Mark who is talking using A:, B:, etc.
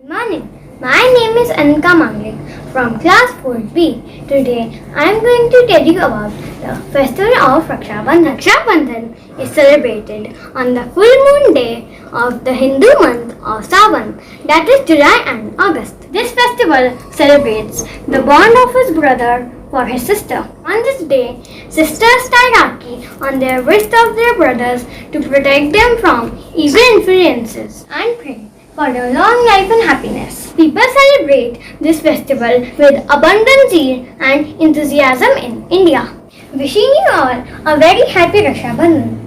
A: Good morning. My name is Anika Manglik from class 4B. Today I am going to tell you about the festival of Rakshabandhan. Rakshabandhan is celebrated on the full moon day of the Hindu month of Sawan, that is July and August. This festival celebrates the bond of his brother for his sister. On this day, sisters tie Rakhi on their wrist of their brothers to protect them from evil influences and pray for a long life and happiness. People celebrate this festival with abundant zeal and enthusiasm in India. Wishing you all a very happy Rakshabandhan.